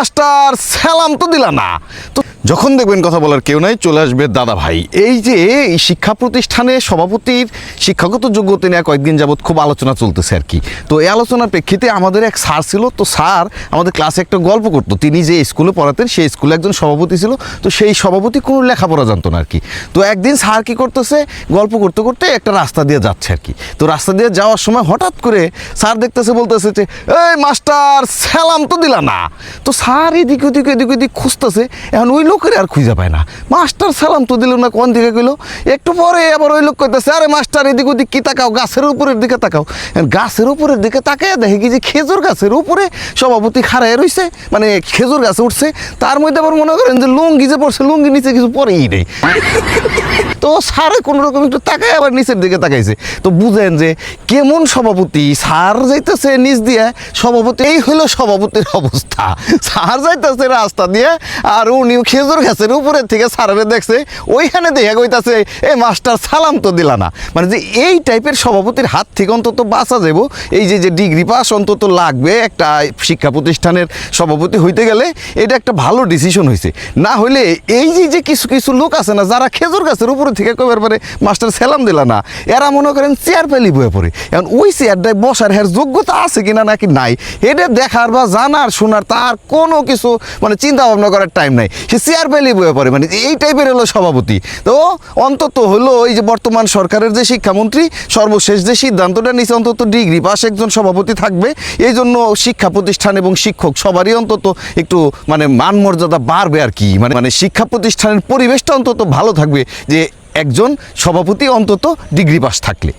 Master সালাম তো দিলা না। তো যখন দেখবেন কথা বলার কেউ নাই, চলে আসবে দাদা ভাই। এই যে এই শিক্ষা প্রতিষ্ঠানে সভাপতির শিক্ষাগত যোগ্যতা নিয়ে কয়েকদিন যাবৎ খুব আলোচনা চলতেছে আর কি। তো এই আলোচনার প্রেক্ষিতে আমাদের এক স্যার ছিল, তো স্যার আমাদের ক্লাসে একটা গল্প করতো। তিনি যে স্কুলে পড়াতেন সেই স্কুলে একজন সভাপতি ছিল, তো সেই সভাপতি কোনো লেখাপড়া জানতো না আর কি। তো একদিন স্যার কী করতেছে, গল্প করতে করতে একটা রাস্তা দিয়ে যাচ্ছে আর কি। তো রাস্তা দিয়ে যাওয়ার সময় হঠাৎ করে স্যার দেখতেছে, বলতেছে যে এই মাস্টার সালাম তো দিলা না। তো স্যার এদিক ওদিক খুঁজতেছে, এখন ওই লোকের আর খুঁজে পায় না। মাস্টার সালাম তো দিল না, কোন দিকে গেলো। একটু পরে আবার ওই লোক কইতেছে, আরে মাস্টার এদিক ওদিক কি তাকাও, গাছের উপরের দিকে তাকাও। গাছের উপরের দিকে তাকায় দেখে কি যে খেজুর গাছের উপরে সভাপতি খাড়ায় রইছে, মানে খেজুর গাছে উঠছে। তার মধ্যে আবার মনে করেন যে লুঙ্গি যে পড়ছে, লুঙ্গি নিচে কিছু পরেই নেই। তো স্যারে কোনো রকম একটু তাকায় আবার নিচের দিকে তাকাইছে। তো বুঝেন যে কেমন সভাপতি। স্যার যাইতেছে নিচ দিয়ে, সভাপতি এই হলো সভাপতির অবস্থা। স্যার যাইতেছে রাস্তা দিয়ে, আর উনি খেজুর গাছের উপরের থেকে স্যারের দেখছে, ওইখানে দেখে কইতাছে এ মাস্টার সালাম তো দিলা না। মানে যে এই টাইপের সভাপতির হাত থেকে অন্তত বাঁচা যাব। এই যে ডিগ্রি পাস অন্তত লাগবে একটা শিক্ষা প্রতিষ্ঠানের সভাপতি হইতে গেলে, এটা একটা ভালো ডিসিশন হয়েছে। না হইলে এই যে কিছু কিছু লোক আছে না, যারা খেজুর গাছের উপরে থেকে কবার পারে মাস্টার সালাম দিলা না, এরা মনে করেন চেয়ার পেলি বয়ে পড়ে। এখন ওই চেয়ারটায় বসার হ্যার যোগ্যতা আছে কিনা নাকি নাই, এটা দেখার বা জানার শোনার তার কোনো কিছু মানে চিন্তা ভাবনা করার টাইম নাই, সে চেয়ার পেলি বয়ে পড়ে। মানে এই টাইপের হলো সভাপতি। তো অন্তত হলো এই যে বর্তমান সরকারের যে শিক্ষামন্ত্রী সর্বশেষ যে সিদ্ধান্তটা নিচ্ছে, অন্তত ডিগ্রি পাস একজন সভাপতি থাকবে। এই জন্য শিক্ষা প্রতিষ্ঠান এবং শিক্ষক সবারই অন্তত একটু মানে মান মর্যাদা বাড়বে আর কি। মানে শিক্ষা প্রতিষ্ঠানের পরিবেশটা অন্তত ভালো থাকবে যে একজন সভাপতি অন্তত ডিগ্রি পাস থাকলে।